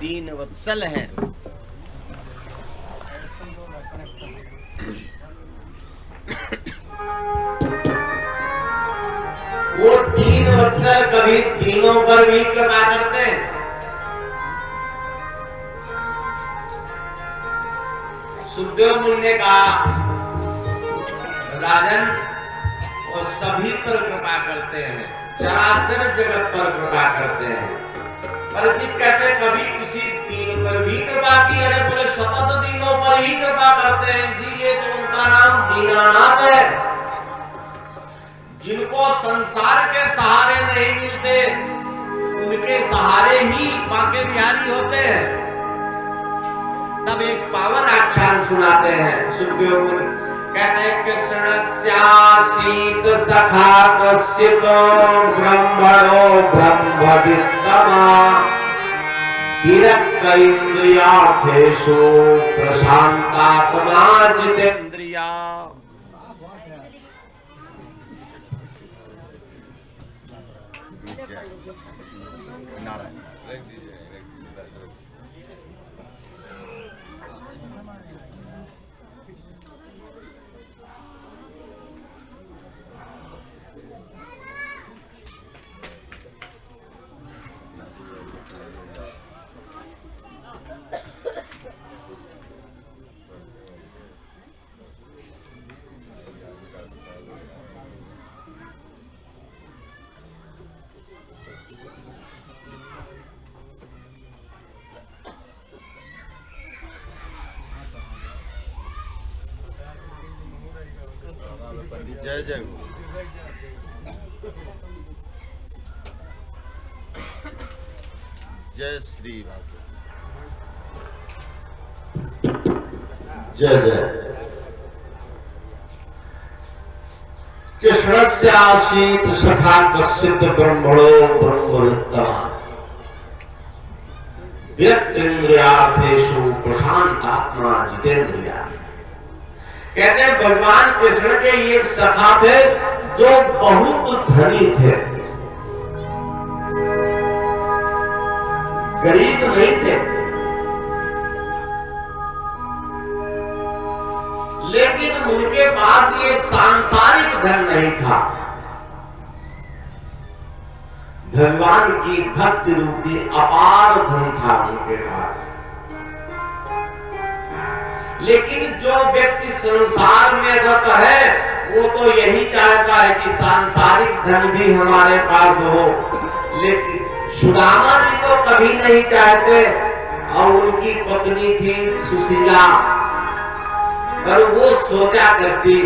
दीन वत्सल हैं। वो दीन वत्सल कभी दीनों पर भी कृपा करते हैं। सुखदेव मुनि ने कहा, राजन वो सभी पर कृपा करते हैं, चराचर जगत पर कृपा करते हैं। परिचित कहते हैं कभी किसी दीन पर भी कृपा की। अरे बोले सतत दीनों पर ही कृपा करते हैं, इसीलिए तो उनका नाम दीनानाथ है। जिनको संसार के सहारे नहीं मिलते, उनके सहारे ही बांके बिहारी होते हैं। तब एक पावन आख्यान सुनाते हैं सुखदेव मुनि। कहते हैं कृष्णस्यासीत सखा कश्चित् ब्रह्मणो ब्रह्मवित्तमा विरक्त इंद्रियार्थेषु प्रशांतात्मा जितेन्द्रिया। जय जय गुरु। जय श्री जय जय। कृष्णस्यासीत सखा कश्चित् ब्रह्मणो ब्रह्मवित्तमा विरक्त इंद्रियार्थेषु प्रशांतात्मा जितेन्द्रिया। कहते हैं भगवान कृष्ण के एक सखा थे जो बहुत धनी थे, गरीब नहीं थे, लेकिन उनके पास ये सांसारिक धन नहीं था। भगवान की भक्ति रूपी अपार धन था उनके पास। लेकिन जो व्यक्ति संसार में रत है वो तो यही चाहता है कि सांसारिक धन भी हमारे पास हो, लेकिन सुदामा जी तो कभी नहीं चाहते। और उनकी पत्नी थी सुशीला, पर वो सोचा करती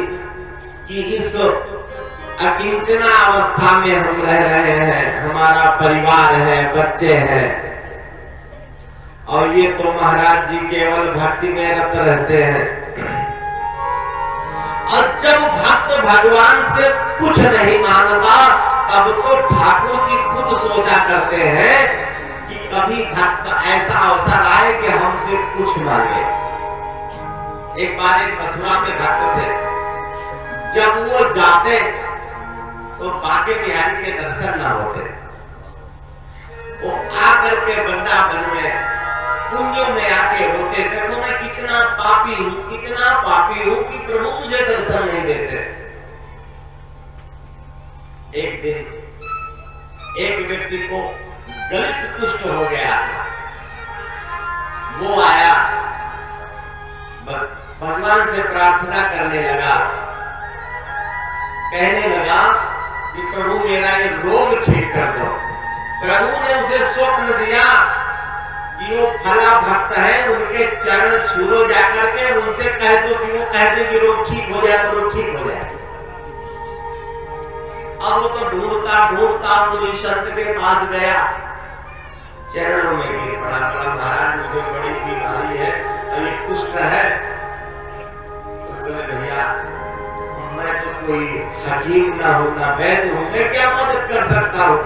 कि इस अकिंचना अवस्था में हम रह रहे हैं, हमारा परिवार है, बच्चे हैं, और ये तो महाराज जी केवल भक्ति में रत रहते हैं। और जब भक्त भगवान से कुछ नहीं मांगता, तब तो ठाकुर जी खुद सोचा करते हैं कि कभी भक्त ऐसा अवसर आए कि हमसे कुछ मांगे। एक बार एक मथुरा में भक्त थे, जब वो जाते तो बांके बिहारी के दर्शन ना होते। वो आकर के वृंदावन में कुंजों में आके रोते, देखो मैं कितना पापी हूँ कि प्रभु मुझे दर्शन नहीं देते। एक दिन एक व्यक्ति को गलित कुष्ठ हो गया, वो आया, भगवान से प्रार्थना करने लगा, कहने लगा कि प्रभु मेरा ये रोग ठीक कर दो। प्रभु ने उसे स्वप्न दिया कि वो फला भक्त है, उनके चरण छूलो जाकर के, उनसे कह दो कि वो कह दे कि रोग ठीक हो जाए तो रोग ठीक हो जाए। अब वो तो ढूंढता मुनि संत के पास गया, चरणों में गिर पड़ा, महाराज मुझे बड़ी बीमारी है, ये कुष्ठ है। तो बोले भैया मैं तो कोई हकीम ना हूं ना वैद्य हूं, मैं क्या मदद कर सकता हूं।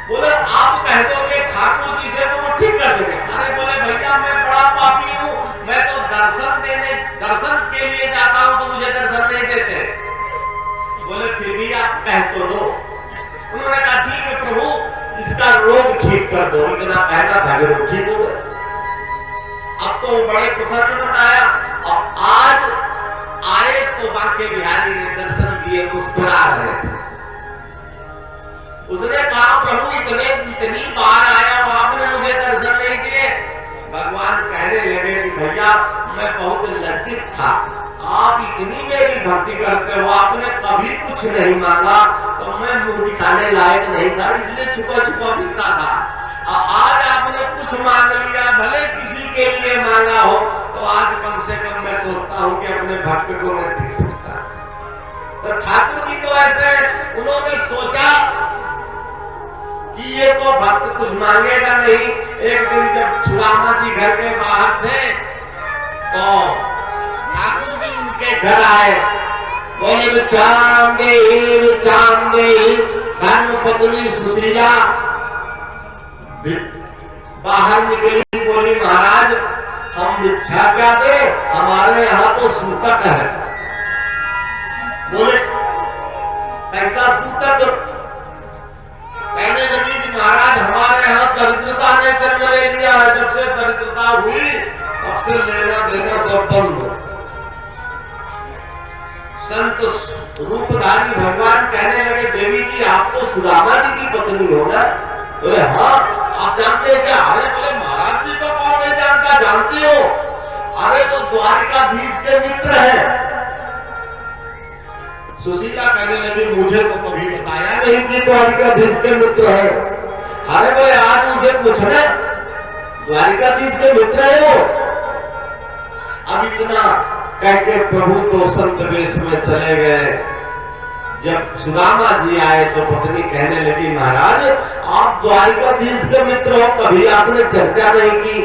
बोले आप कह दो कि ठाकुर जी से तो वो ठीक कर देंगे। अरे बोले भैया मैं बड़ा पापी हूँ, मैं तो दर्शन के लिए जाता हूँ तो मुझे दर्शन नहीं देते। बोले फिर भी आप कह तो दो। उन्होंने कहा ठीक है प्रभु, इसका इनका रोग ठीक कर दो, इतना कहना था कि रोग ठीक हो गया। अब तो बड़े प्रसन्न बनाया और आज आए तो बांके बिहारी ने दर्शन दिए, मुस्कुरा रहे थे। उसने कहा प्रभु इतनी बार आया और आपने मुझे दर्शन नहीं दिए। भगवान कहने लगे कि भैया मैं बहुत लज्जित था, आप इतनी मेरी भक्ति करते हो, आपने कभी कुछ नहीं मांगा तो मैं मुंह दिखाने लायक नहीं था, इसलिए छुपा छुपा फिरता था। आज आपने कुछ मांग लिया, भले किसी के लिए मांगा हो, तो आज कम से कम मैं सोचता हूँ कि अपने भक्त को मैं दिख सकता। तो ठाकुर जी तो ऐसे उन्होंने सोचा कि ये तो भक्त कुछ मांगेगा नहीं। एक दिन जब सुदामा जी घर के बाहर थे तो ठाकुर जी उनके घर आए, बोले चांदे धर्म पत्नी सुशीला बाहर निकली, बोली महाराज हम भिक्षा क्या दे, हमारे यहाँ तो सूतक है। बोले कैसा सूतक? कहने लगी कि महाराज हमारे यहाँ दरिद्रता ने जन्म ले लिया है, जब से दरिद्रता हुई तब से लेना देना सब बंद हो। संत रूपधारी भगवान कहने लगे देवी जी आप तो सुदामा जी की पत्नी हो ना? बोले हाँ, आप जानते हैं क्या? अरे बोले महाराज जी तो कौन नहीं जानता, जानती हो? अरे वो द्वारिकाधीश के मित्र हैं। सुशीला कहने लगी मुझे तो कभी बताया नहीं कि द्वारिकाधीश के मित्र है। अरे बोले आज उनसे पूछना, द्वारिकाधीश के मित्र है वो। अब इतना कह के प्रभु तो संत वेश में चले गए। जब सुदामा जी आए तो पत्नी कहने लगी महाराज आप द्वारिकाधीश के मित्र हो, कभी आपने चर्चा नहीं की।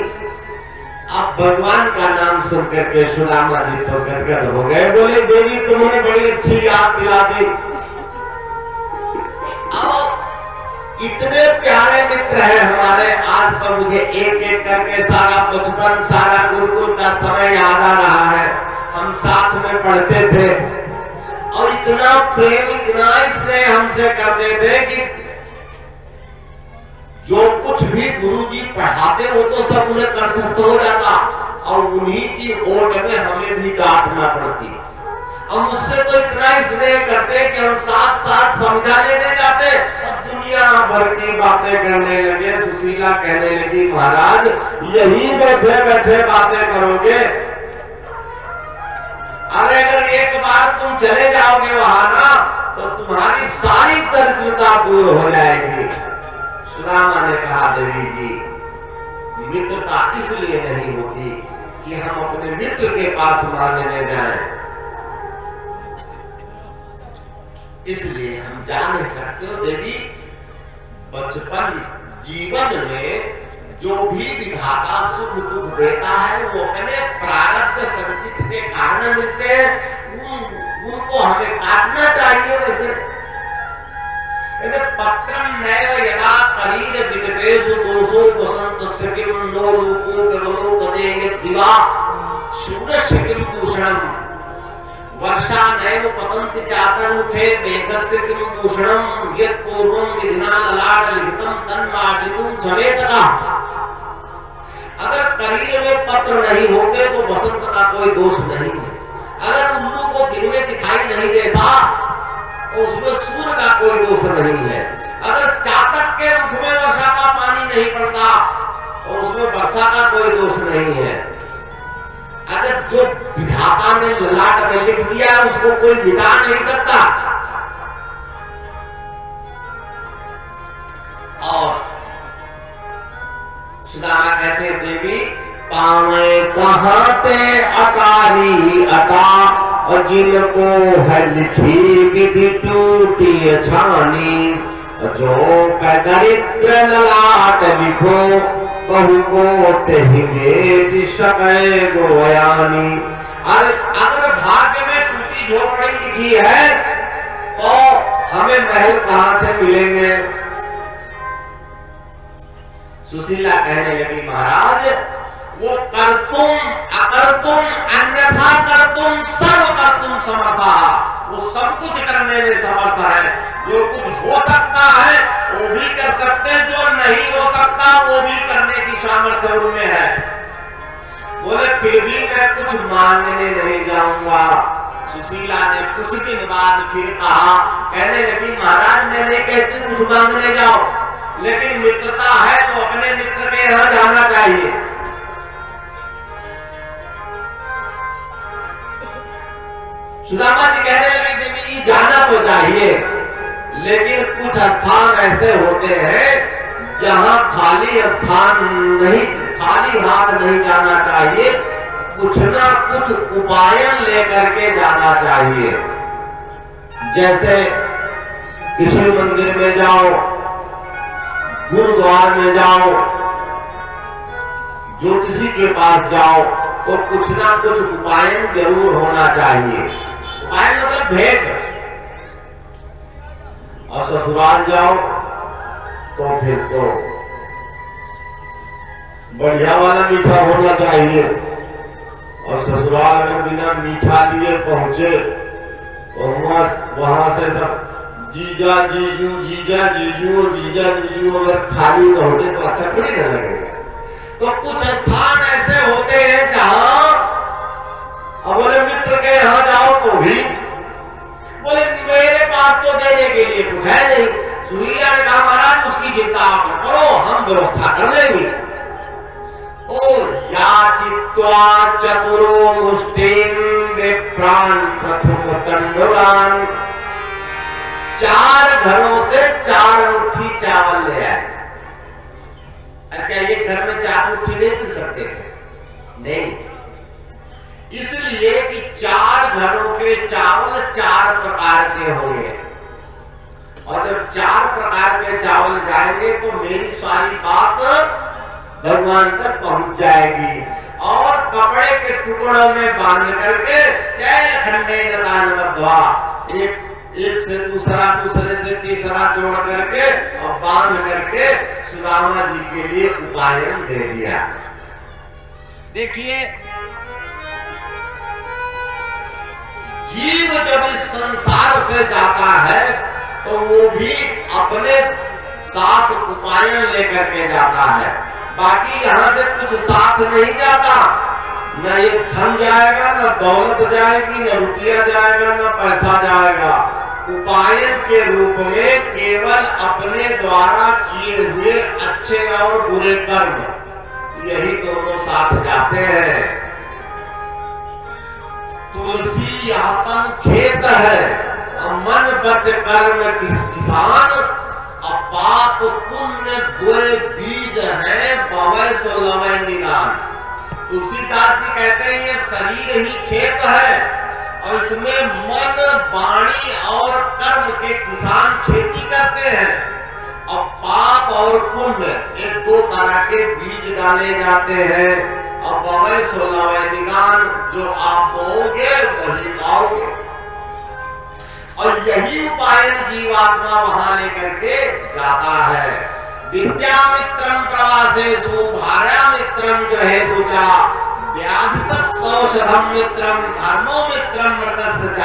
अब भगवान का नाम सुन करके सुदामा जी तो गदगद हो गए, बोले देवी तुमने बड़ी अच्छी याद दिला दी। इतने प्यारे मित्र हैं हमारे, आज तो मुझे एक एक करके सारा बचपन सारा गुरुकुल का समय याद आ रहा है। हम साथ में पढ़ते थे और इतना प्रेम इतना स्नेह हमसे करते थे कि जो कुछ भी गुरुजी पढ़ाते हो तो सब उन्हें कंठस्थ हो जाता और उन्हीं की ओट में हमें भी डांटना पड़ती। हम उससे तो इतना स्नेह करते कि हम साथ साथ समझा लेने जाते और दुनिया भर की बातें करने लगे। सुशीला कहने लगी महाराज यही बैठे बैठे बातें करोगे? अरे अगर एक बार तुम चले जाओगे वहां ना तो तुम्हारी सारी दरिद्रता दूर हो जाएगी। सुदामा ने कहा देवी जी मित्रता इसलिए नहीं होती कि हम अपने मित्र के पास मांगने जाएं, इसलिए हम जा नहीं सकते हो देवी। बचपन जीवन में जो भी विधाता सुख दुख देता है वो अपने प्रारब्ध संचित के कारण मिलते हैं, उनको हमें काटना चाहिए। वैसे पत्रम नैव यदा करीर विनिवेशु दोषो वसंतस्य किम नो लोको केवलो तदेह दिवा शूरस्य किम दूषणम वर्षा नैव पतन्ति चातमुखे मेघस्य किम दूषणम यत् पूर्वं विधिना ललाट लिखितं तन्मार्जितुं झमेतका। अगर करीर में पत्र नहीं होते तो बसंत का कोई दोष नहीं है। अगर उल्लू को दिन में दिखाई नहीं देता तो उसमें सूर्य का कोई दोष नहीं है। अगर चातक के मुख में वर्षा का पानी नहीं पड़ता तो उसमें वर्षा का कोई दोष नहीं है। अगर जो विधाता ने ललाट में लिख दिया उसको कोई मिटा नहीं सकता। और सुदामा कहते हैं देवी पावे कहाते अटारी अटा और जिनको है लिखी विधि टूटी छानी जो दरिद्र ललाट लिखो कहू को तेहि मेट सके गोयानी। अगर भाग्य में टूटी झोपड़ी लिखी है तो हमें महल कहां से मिलेंगे? सुशीला कहने लगी महाराज वो करतुम अकर्तुम अन्यथा करतुम सर्व करतुम समर्था, वो सब कुछ करने में समर्थ है। जो कुछ हो सकता है वो भी कर सकते, जो मांगने नहीं जाऊंगा। सुशीला ने कुछ दिन बाद फिर कहा, कहने लगी महाराज मैं नहीं कहती कुछ मांगने जाओ, लेकिन मित्रता है तो अपने मित्र के यहाँ जाना चाहिए। सुदामा जी कहने लगे देवी जी जाना तो चाहिए, लेकिन कुछ स्थान ऐसे होते हैं जहाँ खाली स्थान नहीं, खाली हाथ नहीं जाना चाहिए, कुछ ना कुछ उपाय लेकर के जाना चाहिए। जैसे किसी मंदिर में जाओ, गुरुद्वार में जाओ, ज्योतिषी के पास जाओ, तो कुछ ना कुछ उपाय जरूर होना चाहिए। उपाय मतलब भेंट। और ससुराल जाओ तो फिर तो बढ़िया वाला मीठा होना चाहिए, और ससुराल में बिना मीठा लिए पहुंचे तो वहां से सब जीजा जीजू जीजा जीजू जीजा जीजू अगर खाली पहुंचे तो अच्छा थोड़ी ना लगेगा। तो कुछ स्थान ऐसे होते हैं जहां अब बोले मित्र के यहाँ जाओ तो भी बोले मेरे पास तो देने के लिए कुछ है नहीं। सुशीला ने कहा महाराज उसकी चिंता आप न करो, हम व्यवस्था कर लेंगे। याचित्वा चतुरो मुष्टिं विप्रान् प्रथुकतंडुलान्, 4 घरों से 4 मुट्ठी चावल ले आए। क्या एक घर में 4 मुट्ठी नहीं मिल सकते थे? नहीं, इसलिए कि 4 घरों के चावल 4 प्रकार के होंगे, और जब 4 प्रकार के चावल जाएंगे तो मेरी सारी बात भगवान तक पहुंच जाएगी। और कपड़े के टुकड़ों में बांध करके चैल खंडे नदानवद्वा, एक से दूसरा, दूसरे से तीसरा जोड़ करके और बांध करके सुदामा जी के लिए उपाय दे दिया। देखिए जीव जब इस संसार से जाता है तो वो भी अपने साथ उपाय लेकर के जाता है। बाकी यहाँ से कुछ साथ नहीं जाता, न ये धन जाएगा, न दौलत जाएगी, न रुपया जाएगा, न पैसा जाएगा। उपाय के रूप में केवल अपने द्वारा किए हुए अच्छे और बुरे कर्म, यही दोनों साथ जाते हैं। तुलसी यह तन खेत है, मन बच कर्म किसान, अपाप पुण्य दुए बीज है, बवै सो लवै निदान। तुलसीदास जी कहते हैं ये शरीर ही खेत है, और इसमें मन, वाणी और कर्म के किसान खेती करते हैं, और पाप और पुण्य एक 2 तरह के बीज डाले जाते हैं। और बवै सो लवै निदान, जो आप बोओगे वही पाओगे। और यही उपाय जीवात्मा वहां लेकर के जाता है। विद्यामित्रं प्रवासेषु भार्यामित्रं गृहेषु च, व्याधितस्सौषधं मित्रं धर्मो मित्रं मृतस्य च।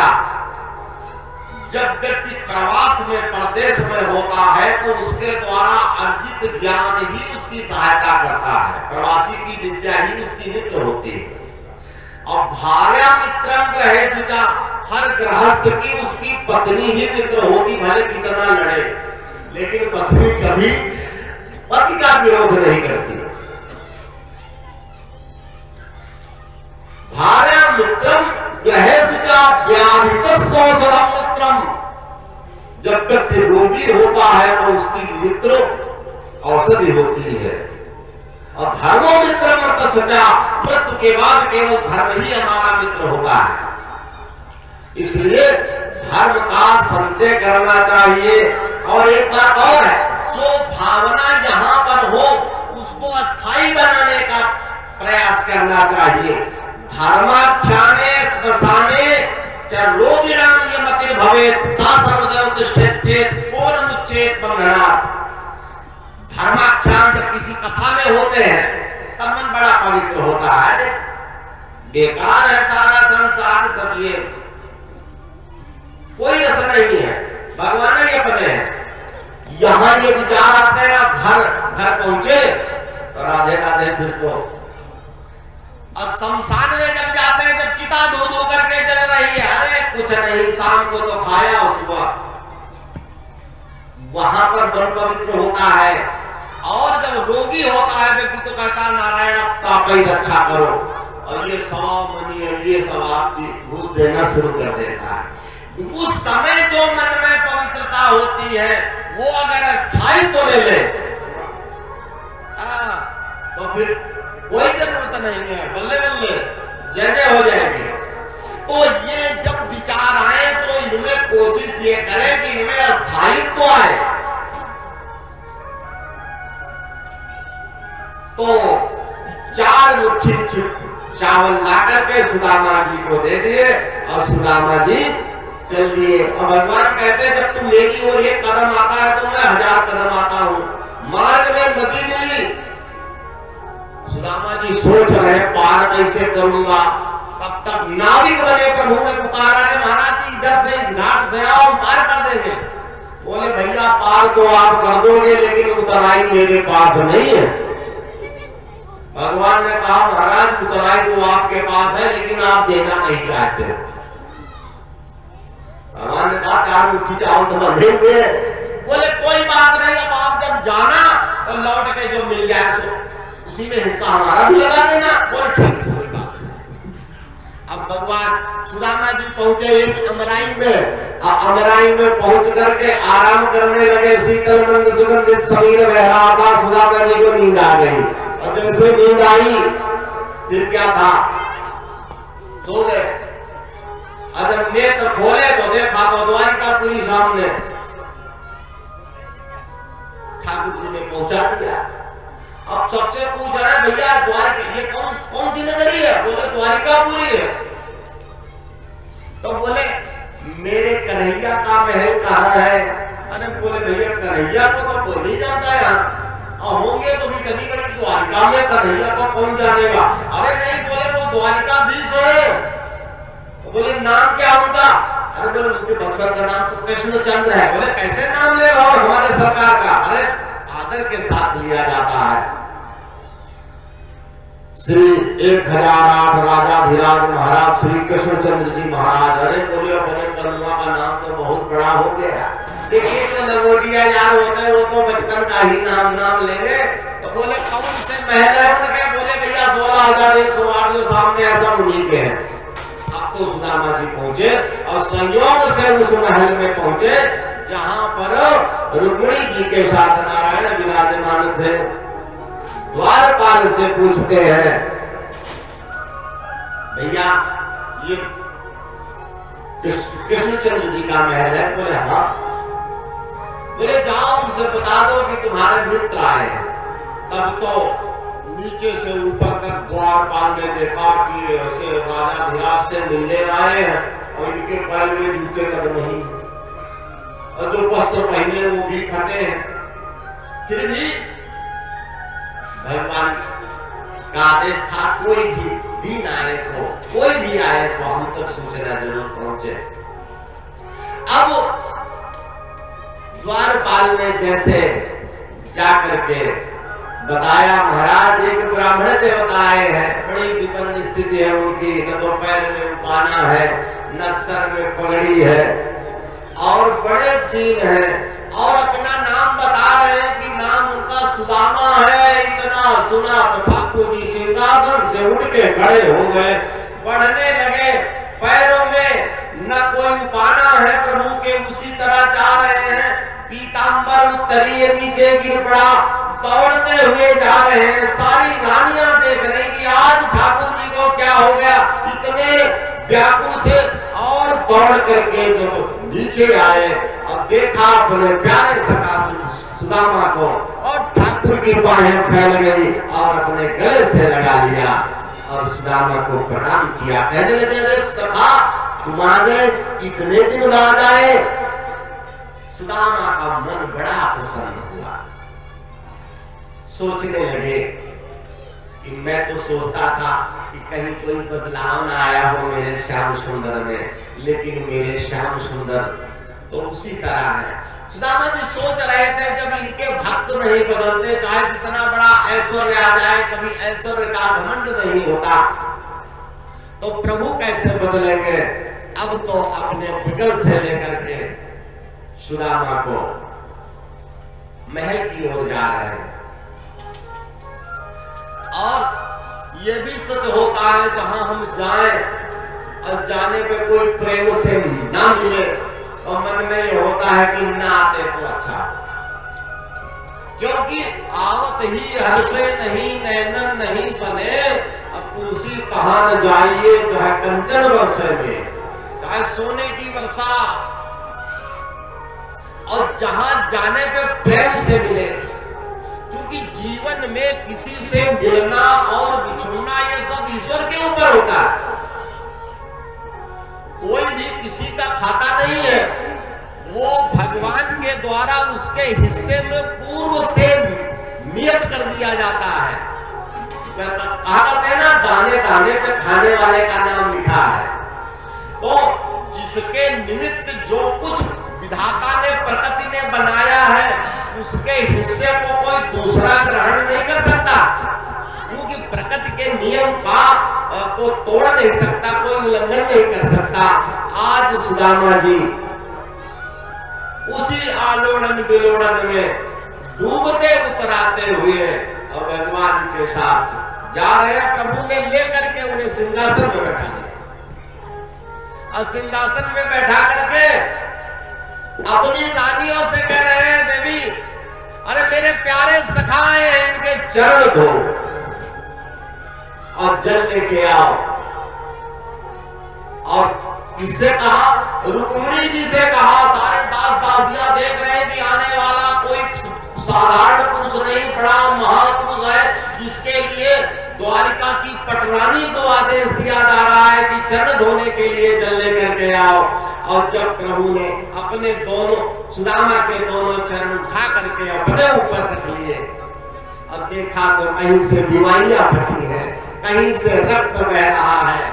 जब व्यक्ति प्रवास में, परदेश में होता है तो उसके द्वारा अर्जित ज्ञान ही उसकी सहायता करता है, प्रवासी की विद्या ही उसकी मित्र होती है। और भार्या मित्रं गृहेषु च, हर गृहस्थ की उसकी पत्नी ही मित्र होती, भले कितना लड़े, लेकिन पत्नी कभी पति का विरोध नहीं करती। भार्या मित्रं गृहेषु च व्याधितस्सौषधं मित्रं, जब व्यक्ति रोगी होता है तो उसकी मित्र औषधि होती है। और धर्मो मित्र मृतस्य च, मृत्यु के बाद केवल धर्म ही हमारा मित्र होता है। इसलिए धर्म का संचय करना चाहिए। और एक बात और है, जो भावना यहाँ पर हो उसको अस्थायी बनाने का प्रयास करना चाहिए। धर्माख्याने श्मशाने च रोगिणां यमतिर्भवेत्, सा सर्वदैव तिष्ठेत् चेत् को न मुच्येत् बन्धनात्। धर्माख्यान जब किसी कथा में होते हैं तब मन बड़ा पवित्र होता है। बेकार है सारा संसार, सब ये कोई रस नहीं है, भगवान ये पते हैं। यहाँ ये विचार आते हैं, घर घर पहुंचे तो राधे राधे, फिर तो और शमशान में जब जाते हैं, जब चिता धो धो करके जल रही है, अरे कुछ नहीं, शाम को तो खाया और सुबह, वहां पर मन पवित्र होता है। और जब रोगी होता है व्यक्ति तो कहता है नारायण आपका कोई रक्षा करो, और ये 100 मनी ये सब आपकी घूस देना शुरू कर देता है। उस समय जो मन में पवित्रता होती है वो अगर स्थायी तो ले ले, तो फिर कोई जरूरत नहीं है, बल्ले बल्ले जय जय हो जाएगी। तो ये जब विचार आए तो इनमें कोशिश ये करें कि इनमें स्थायित्व तो आए। तो 4 मुट्ठी चावल लाकर के सुदामा जी को दे दिए और सुदामा जी चल दिए। और भगवान कहते हैं जब तुम मेरी ओर 1 कदम आता है तो मैं 1000 कदम आता हूं। मार्ग में नदी मिली, सुदामा जी सोच रहे पार कैसे करूंगा, तब तक नाविक बने प्रभु ने पुकारा, रे महाराज जी इधर से इस घाट से आओ, हम पार कर देंगे। बोले भैया पार तो आप कर दोगे लेकिन उतराई मेरे पास नहीं है। भगवान ने कहा महाराज उतराई तो आपके पास है लेकिन आप देना नहीं चाहते। भगवान ने कहा 4 मुट्ठी चावल तो बंधेंगे। बोले कोई बात नहीं, अब आप जब जाना तो लौट के जो मिल जाए सो उसी में हिस्सा हमारा भी लगा देना। बोले ठीक है कोई बात नहीं। अब भगवान सुदामा जी पहुंचे एक अमराई में, और अमराई में पहुंच करके आराम करने लगे। शीतल मंद सुगंधित समीर बह रहा था, सुदामा जी को नींद आ गई। और जैसे नींद आई फिर क्या था, सो गए। और जब नेत्र खोले तो देखा तो द्वारिकापुरी सामने, ठाकुर जी ने पहुंचा दिया। अब सबसे पूछ रहा है भैया द्वारिका ये कौन सी नगरी है? बोले द्वारिकापुरी है। तो बोले मेरे कन्हैया का महल कहाँ है? अरे बोले भैया कन्हैया को तो कोई नहीं जानता यहाँ, और होंगे तो भी कभी बड़ी द्वारिका में कन्हैया को कौन जानेगा? अरे नहीं, बोले वो द्वारिकाधीश है। तो बोले नाम क्या उनका? अरे बोले उनके बचपन का नाम तो कृष्णचंद्र है। बोले कैसे नाम ले रहा हो हमारे सरकार का? अरे आदर के साथ लिया जाता है। श्री 1008 राजाधिराज महाराज श्री कृष्णचंद्र जी महाराज। अरे बोले अपने कन्हैया का नाम तो बहुत बड़ा हो गया। देखिए जो लंगोटिया यार होते हैं वो तो बचपन का ही नाम लेंगे। तो बोले कौन से महल है उनके? बोले भैया 16,108 जो सामने ऐसा उन्हीं के हैं। अब तो सुदामा जी पहुंचे और संयोग से उस महल में पहुंचे जहां पर रुक्मिणी जी के साथ नारायण विराजमान थे। द्वारपाल से पूछते हैं भैया ये कृष्णचंद्र जी का महल है? बोले हाँ। बोले जाओ उनसे बता दो कि तुम्हारे मित्र आए हैं। तब तो नीचे से ऊपर तक द्वारपाल ने देखा कि ऐसे राजाधिराज से मिलने आए हैं और इनके पैर में जूते तक नहीं, और जो वस्त्र पहने वो भी फटे हैं। फिर भी भगवान का आदेश था कोई भी दिन आए तो, कोई भी आए तो हम तक सूचना जरूर पहुंचे। अब द्वारपाल ने जैसे जाकर के बताया महाराज एक ब्राह्मण देवता आए हैं, बड़ी विपन्न स्थिति है उनकी, न तो पैर में उपाना है न सर में पगड़ी है और बड़े दीन हैं, और अपना नाम बता रहे हैं कि नाम उनका सुदामा है। इतना सुना तो ठाकुर जी सिंहासन से उठ के खड़े हो गए, बढ़ने लगे। पैरों में न कोई उपाना है प्रभु के, उसी तरह जा रहे हैं। पीतांबर उत्तरीय नीचे गिर पड़ा, दौड़ते हुए जा रहे हैं। सारी रानियां देख रही कि आज ठाकुर जी को क्या हो गया, इतने व्याकुल से। और दौड़ करके जब नीचे आए और देखा अपने प्यारे सखा सुदामा को, और ठाकुर की बाहें फैल गई और अपने गले से लगा लिया और सुदामा को प्रणाम किया। कहने लगे अरे सखा तुम्हारे इतने दिन बाद आए। सुदामा का मन बड़ा प्रसन्न हुआ। सोचने लगे कि मैं तो सोचता था कि कहीं कोई बदलाव ना आया हो मेरे श्याम सुंदर में, लेकिन मेरे श्याम सुंदर तो उसी तरह है। सुदामा जी सोच रहे थे जब इनके भक्त नहीं बदलते, चाहे जितना बड़ा ऐश्वर्य आ जाए, कभी ऐश्वर्य का घमंड नहीं होता। तो प्रभु कैसे बदलेंगे? अब तो अपने बिगल से लेकर के सुदामा को महल की ओर जा रहे हैं। और ये भी सच होता है, जहां हम जाएं और जाने पे कोई प्रेम से ना मिले तो मन में ये होता है कि ना आते तो अच्छा, क्योंकि आवत ही हर्षे नहीं नैनन नहीं सने, अब तुलसी कहां न जाइए चाहे कंचन वर्षे में, चाहे सोने की वर्षा, और जहां जाने पे प्रेम से मिले। क्योंकि जीवन में किसी से मिलना और बिछुड़ना ये सब ईश्वर के ऊपर होता है। कोई भी किसी का खाता नहीं है, वो भगवान के द्वारा उसके हिस्से में पूर्व से नियत कर दिया जाता है। कहा करते हैं ना, दाने दाने पे खाने वाले का नाम लिखा है। तो जिसके निमित्त जो कुछ विधाता ने प्रकृति ने बनाया है, उसके हिस्से को कोई दूसरा ग्रहण नहीं कर सकता, क्योंकि प्रकृति के नियम का को तोड़ नहीं सकता, कोई उल्लंघन नहीं कर सकता। आज सुदामा जी उसी आलोड़न विलोड़न में डूबते उतराते हुए और भगवान के साथ जा रहे हैं। प्रभु ने लेकर के उन्हें सिंहासन में बैठा दिया, और सिंहासन में बैठा करके अपनी रानियों से कह रहे हैं, देवी अरे मेरे प्यारे सखाए हैं, इनके चरण धो और जल लेके आओ। और किससे कहा? रुक्मिणी जी से कहा। सारे दास दासियां देख रहे हैं कि आने वाला कोई साधारण पुरुष नहीं, बड़ा महापुरुष है, जिसके लिए द्वारिका की पटरानी को आदेश दिया जा रहा है कि चरण धोने के लिए जल लेकर के आओ। और जब प्रभु ने अपने दोनों सुदामा के दोनों चरण उठा करके अपने ऊपर रख लिए और देखा तो कहीं से बीमारियां फटी है, कहीं से रक्त बह रहा है,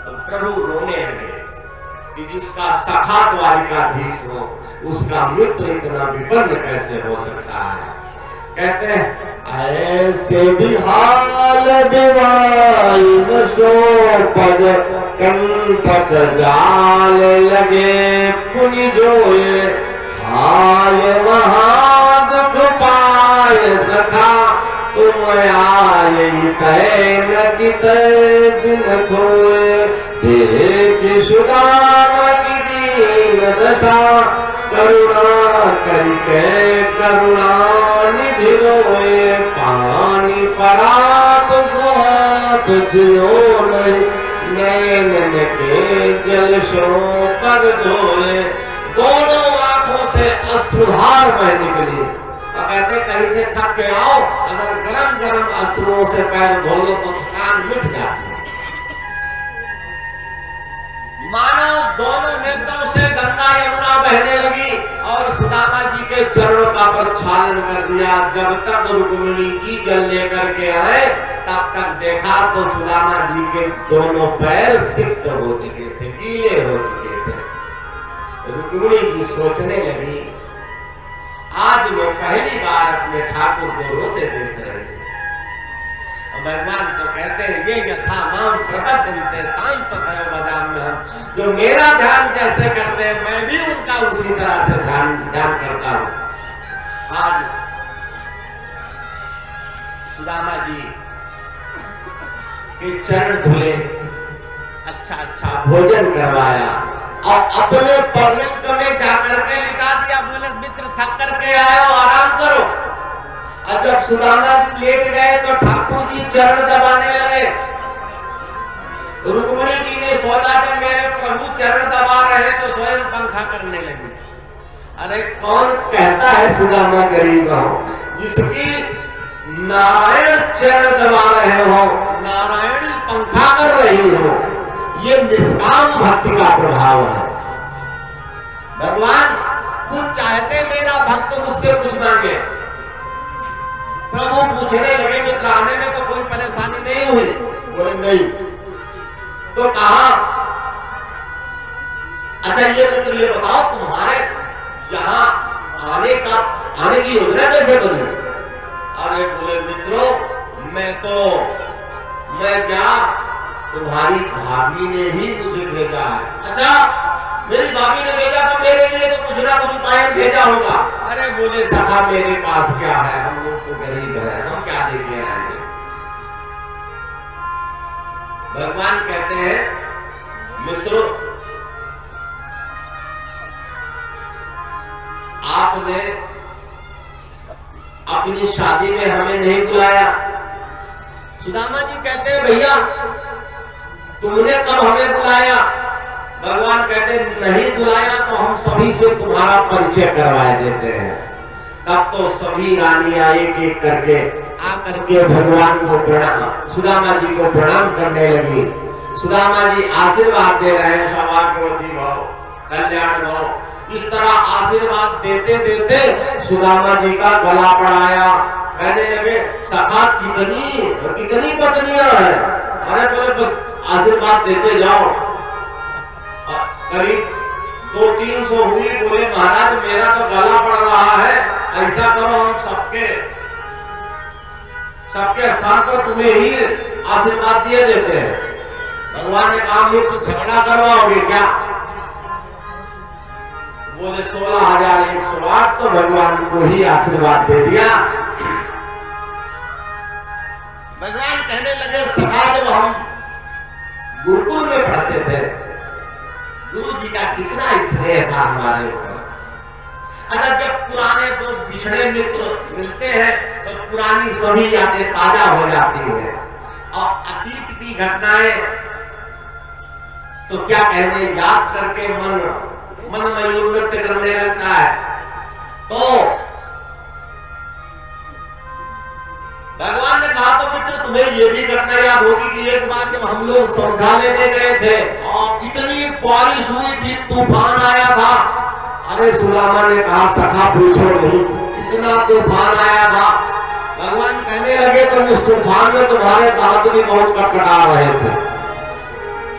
तो प्रभु रोने लगे कि जिसका सखा द्वारिकाधीश हो उसका मित्र इतना विपन्न कैसे हो सकता है। कहते हैं ऐसे भी हाल बिवाई न सो पद कंटक जाल लगे पुनि जोए, हाय महा दुख पाए सखा तुम आए तय न कितय दिन खोए, देख सुदामा की दीन दशा करुणा करके करुणा निधि रोए, पानी परात स्वात जियो नहीं नैनन के जल सो पग धोए। दोनों आंखों से अश्रुधार बह निकली। कहते कहीं से थक के आओ, अगर गरम गरम अश्रुओं से पैर धो लो तो थकान मिट जाती है। मानो दोनों नेत्रों से गंगा यमुना बहने लगी और सुदामा जी के चरणों का प्रक्षालन कर दिया। जब तक रुक्मिणी जी जल लेकर के आए तब तक देखा तो सुदामा जी के दोनों पैर सिक्त हो चुके थे, गीले हो चुके थे। रुक्मिणी जी सोचने लगी, आज मैं पहली बार अपने ठाकुर को रोते देख रही हूं। भगवान तो कहते हैं ये यथा माम प्रपद्यन्ते तांस तथैव भजाम्यहम्, जो मेरा ध्यान जैसे करते हैं मैं भी उनका उसी तरह से ध्यान करता हूं। आज सुदामा जी के चरण धुले, अच्छा अच्छा भोजन करवाया और अपने पर्यंक में जाकर के लिटा दिया। बोले मित्र थक करके आए हो, आराम करो। और जब सुदामा जी लेट गए तो ठाकुर जी चरण दबाने लगे। रुक्मिणी जी ने सोचा जब मेरे प्रभु चरण दबा रहे तो स्वयं पंखा करने लगी। अरे कौन कहता है सुदामा गरीब हो, जिसकी नारायण चरण दबा रहे हो, नारायणी पंखा कर रही हो, ये निष्काम भक्ति का प्रभाव है। भगवान खुद चाहते मेरा भक्त मुझसे कुछ मांगे। प्रभु पूछने लगे मित्र आने में तो कोई परेशानी नहीं हुई? बोले नहीं। तो कहा अच्छा ये मित्र ये बताओ तुम्हारे यहाँ आने की योजना कैसे बनी? अरे बोले मित्रों मैं तो मैं क्या, तुम्हारी भाभी ने ही मुझे भेजा है। अच्छा, मेरी भाभी ने भेजा तो मेरे लिए तो कुछ ना कुछ उपाय भेजा होगा। अरे बोले सखा मेरे पास क्या है, हम लोग तो गरीब है, हम क्या लेके आएंगे। भगवान कहते हैं मित्रों, आपने अपनी शादी में हमें नहीं बुलाया। सुदामा जी कहते हैं भैया तुमने कब हमें बुलाया। भगवान कहते नहीं बुलाया तो हम सभी से तुम्हारा परिचय करवाए देते हैं। तब तो सभी रानियां एक एक करके आकर के भगवान को प्रणाम, सुदामा जी को प्रणाम करने लगी। सुदामा जी आशीर्वाद दे रहे हैं, सौभाग्यवती भव, कल्याण भव। इस तरह आशीर्वाद देते देते सुदामा जी का गला पड़ाया। कहने लगे सखा कितनी पत्नियां हैं। अरे बोले आशीर्वाद देते जाओ। करीब 200-300 हुई। बोले महाराज मेरा तो गला पड़ रहा है, ऐसा करो हम सबके स्थान पर तुम्हें ही आशीर्वाद दिए देते हैं। भगवान ने कहा मित्र झगड़ा करवाओगे क्या। बोले 16,108 तो भगवान को ही आशीर्वाद दे दिया। भगवान कहने लगे सदा जब हम गुरुकुल में पढ़ते थे, गुरु जी का कितना स्नेह था हमारे ऊपर। अगर जब पुराने दो बिछड़े मित्र मिलते हैं तो पुरानी सभी यादें ताजा हो जाती हैं और अतीत की घटनाएं तो क्या कहने, याद करके मन में नृत्य करने लगता है। तो भगवान ने कहा तो मित्र तुम्हें ये भी घटना याद होगी कि एक बार जब हम लोग सौदा लेने गए थे और कितनी बारिश हुई थी, तूफान आया था। अरे सुदामा ने कहा सखा पूछो नहीं, कितना तूफान आया था। भगवान कहने लगे तो उस तूफान में तुम्हारे दांत भी बहुत कटकटा रहे थे।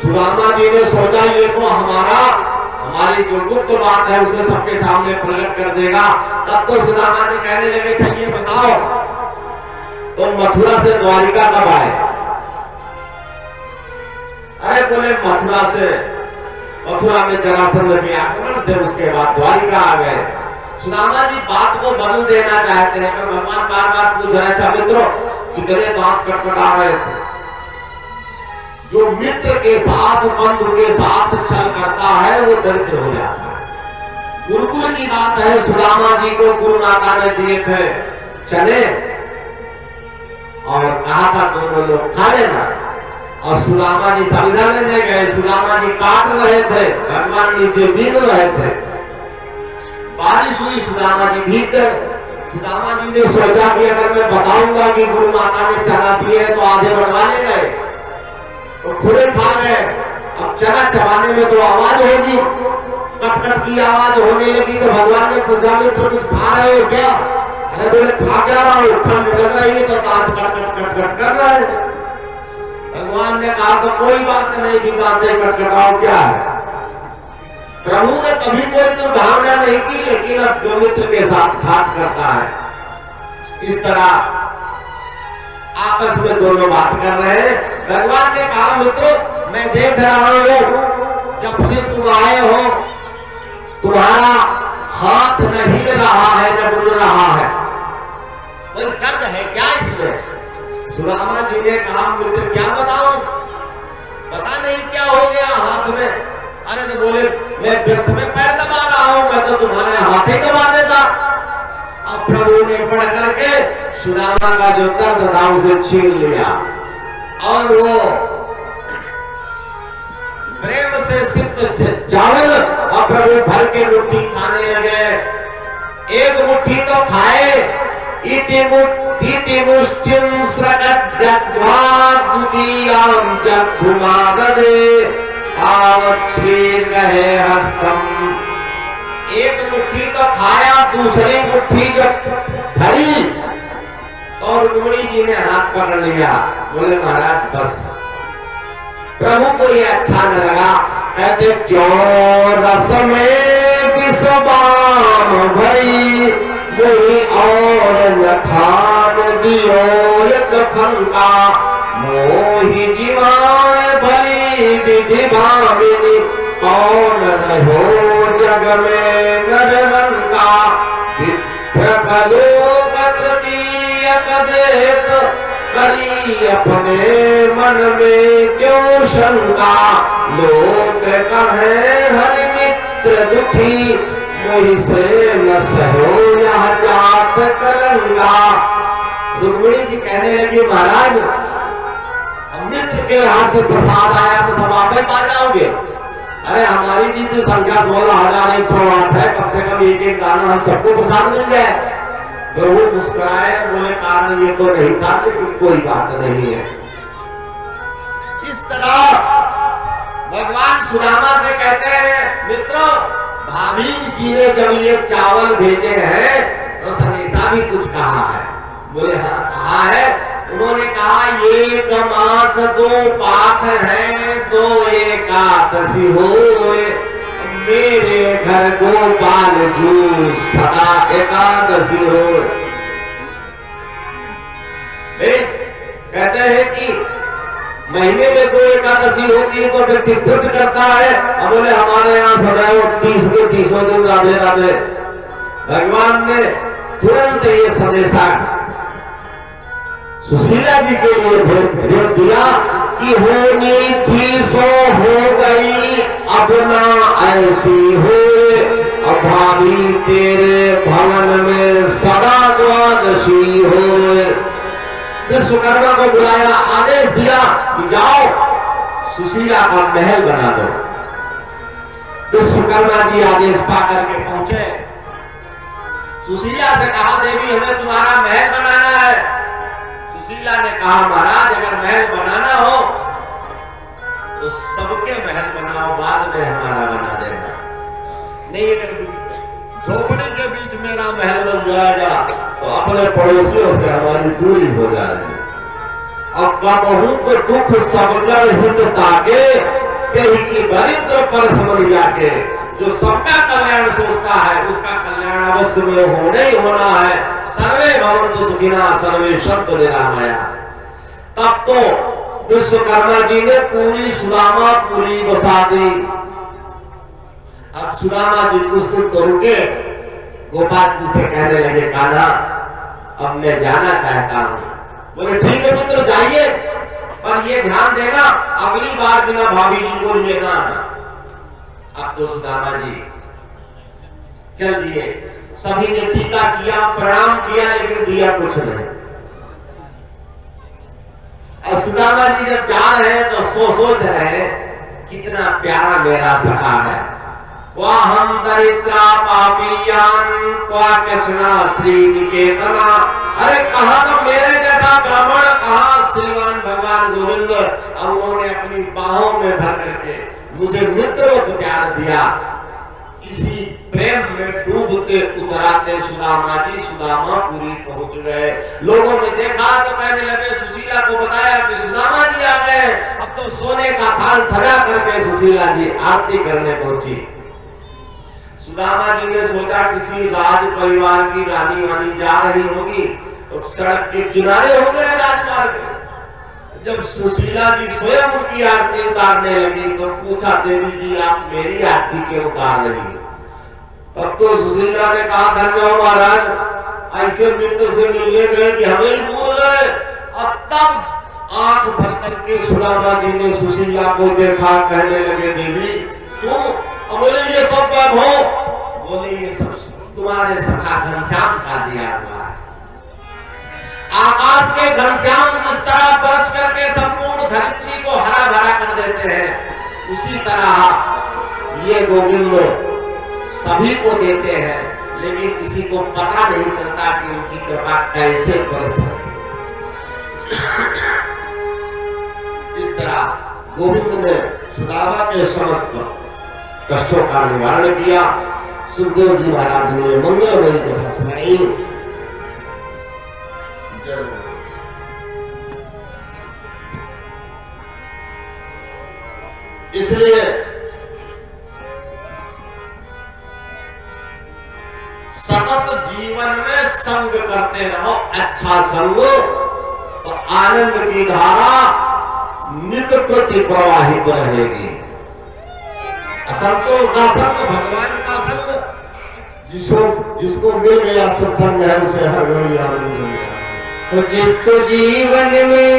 सुदामा जी ने सोचा ये तो हमारी जो गुप्त बात है उसे सबके सामने प्रकट कर देगा। तब तो सुदामा जी कहने लगे चलिए बताओ तो मथुरा से द्वारिका कब आए। अरे बोले मथुरा में जरासंध के आक्रमण थे, उसके बाद द्वारिका आ गए। सुदामा जी बात को बदल देना चाहते हैं पर भगवान बार बार पूछ रहे थे मित्रों कितने दांत कटकटा रहे थे। जो मित्र के साथ बंधु के साथ छल करता है वो दरिद्र हो जाता है। गुरुकुल की बात है, सुदामा जी को गुरु माता ने दिए थे चने और कहा था दोनों लोग खा लेना, और सुदामा जी संविधा लेने गए। सुदामा जी काट रहे थे, भगवान नीचे भीग रहे थे। बारिश हुई, सुदामा जी भीग गए। सुदामा जी ने सोचा कि अगर मैं बताऊंगा कि गुरु माता ने चना दिए तो आधे बंटवा ले गए, तो खुदे खा गए। अब चना चबाने में तो आवाज होगी, कट की आवाज होने लगी। तो भगवान ने पूछा मित्र कुछ खा रहे हो क्या। अरे बोले खा क्या रहा हूँ, ठंड लग रही है तो दांत कट कर रहा है। भगवान ने कहा तो कोई बात नहीं कि दांते कटकटाओ क्या है। प्रभु ने कभी कोई दुर्भावना नहीं की, लेकिन अब जो मित्र के साथ घात करता है, इस तरह आपस में दोनों बात कर रहे हैं। भगवान ने कहा मित्रों मैं देख रहा हूं जब से तुम आए हो तुम्हारा हाथ न हिल रहा है न डुल रहा है, कोई दर्द है क्या इसमें। सुदामा जी ने कहा मित्र क्या बताऊं, पता नहीं क्या हो गया हाथ में। अरे तो बोले मैं व्यर्थ में पैर दबा रहा हूं, मैं तो तुम्हारे हाथ ही दबा देता। अब प्रभु ने बढ़ करके सुदामा का जो दर्द था उसे छीन लिया और वो प्रेम से सिर्फ चावल और प्रभु भर के मुट्ठी खाने लगे। एक मुट्ठी तो खाए, इति मुष्टिम स्रकत जग्ध्वा द्वितीयां जग्धुमाददे तावत् श्रीर्गहे हस्तम। एक मुट्ठी तो खाया, दूसरी मुट्ठी जब भरी और रुक्मिणी जी ने हाथ पकड़ लिया। बोले महाराज बस। प्रभु को ये अच्छा न लगा, कहते क्यों रस में विषबाम भरी मुझे और न खान दियो एक फंका मोह ही जीवाए भली विधि भामिनी, कौन रहो जग में नर रंगा, विप्रगलोक तृतीय कदेत, करी अपने मन में क्यों शंका, लोग कहे हरि मित्र दुखी, मोहि से न सहो यह जात कलंगा। रुक्मिणी जी कहने लगी महाराज मित्र के हाथ से प्रसाद आया तो सब आप ही पा जाओगे। अरे हमारी भी तो संख्या 16,108 है, कम से कम एक एक दाना हम सबको प्रसाद मिल जाए। प्रभु मुस्कुराए, बोले कारण ये तो नहीं था, लेकिन कोई बात नहीं है। इस तरह भगवान सुदामा से कहते हैं मित्रों, भाभी जी ने जब ये चावल भेजे हैं तो संदेशा भी कुछ कहा है। बोले हाँ कहा है। उन्होंने कहा एक मास 2 पाक है, 2 एकादशी होए, मेरे घर गोपाल जू सदा एकादशी हो। कहते हैं कि महीने में 2 एकादशी होती है तो व्यक्ति व्रत करता है। अब बोले हमारे यहाँ सदैव 30 के 30 दिन राधे राधे। भगवान ने तुरंत ये संदेशा सुशीला जी के लिए भेज दिया कि होनी थी सो हो गई, अब ना ऐसी हो, अब भाभी तेरे भवन में सदा द्वादशी हो। विश्वकर्मा को बुलाया, आदेश दिया कि जाओ सुशीला का महल बना दो। विश्वकर्मा जी आदेश पा करके पहुंचे। सुशीला से कहा देवी हमें तुम्हारा महल बनाना है। सुशीला ने कहा महाराज अगर महल बनाना हो तो सबके महल बनाओ, बाद में हमारा बना देना। नहीं अगर झोपड़ी के बीच मेरा महल बन जाएगा तो अपने पड़ोसियों से हमारी दूरी हो जाएगी। अब कबहू को दुख सबकर हित ताके, तेही की दरिद्र पर समझ जाके, जो सबका कल्याण सोचता है उसका कल्याण अवश्य में होना ही होना है। सर्वे भवन्तु सुखिनः सर्वे सन्तु निरामया। तब तो विश्वकर्मा जी ने पूरी सुदामा पूरी बसा दी। अब सुदामा जी कुछ दिन तो रुके, गोपाल जी से कहने लगे कान्हा अब मैं जाना चाहता हूँ। बोले ठीक है मित्र जाइए, पर ये ध्यान देना अगली बार बिना भाभी जी को लिए ना आना। अब तो सुदामा जी चल दिए। सभी ने टीका किया, प्रणाम किया, लेकिन दिया कुछ नहीं। और सुदामा जी जब जा रहे हैं तो सोच रहे हैं कितना प्यारा मेरा सखा है। वह हम दरिद्रा पापियान क्वा कृष्णा श्री निकेतना। अरे कहा तो मेरे जैसा ब्राह्मण, कहा श्रीमान भगवान गोविंद। अब उन्होंने अपनी बाहों में भर करके मुझे मित्रवत प्यार दिया। इसी प्रेम में डूब के उतराते सुदामा जी सुदामापुरी पहुंच गए। लोगों ने देखा तो कहने लगे, सुशीला को बताया कि सुदामा जी आ गए। अब तो सोने का थाल सजा करके सुशीला जी आरती करने पहुंची। सुदामा जी ने सोचा किसी राज परिवार की रानी वानी जा रही होगी तो सड़क के किनारे हो गए राजमार्ग। जब सुशीला जी स्वयं उनकी आरती उतारने लगी तो पूछा देवी जी आप मेरी आरती क्यों उतार रही? तब तो सुशीला ने कहा धन्य हो महाराज, ऐसे मित्र से मिलने गए कि हमें ही भूल गए। और तब आंख भर करके सुदामा जी ने सुशीला को देखा, कहने लगे देवी तुम? बोले ये सब वैभव, बोले ये सब तुम्हारे सखा घनश्याम का दिया हुआ है। आकाश के घनश्याम जिस तरह बरस करके संपूर्ण धरित्री को हरा भरा कर देते हैं, उसी तरह ये गोविंद सभी को देते हैं, लेकिन किसी को पता नहीं चलता कि उनकी कृपा कैसे बरस रही। इस तरह गोविंद ने सुदामा के समस्त कष्टों का निवारण किया। सुखदेव जी महाराज ने मंगलमयी कथा सुनाई। इसलिए सतत जीवन में संग करते रहो, अच्छा संग तो आनंद की धारा नित्य प्रति प्रवाहित रहेगी। असंतोष का संग भगवान का संग, जिसको मिल गया सत्संग है उसे हर घड़ी आनंद मिलेगा। तो जिसको जीवन में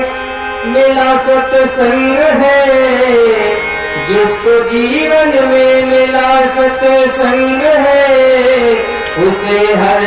मिला सत्संग है, जिसको जीवन में मिला सत्संग है, उसे हर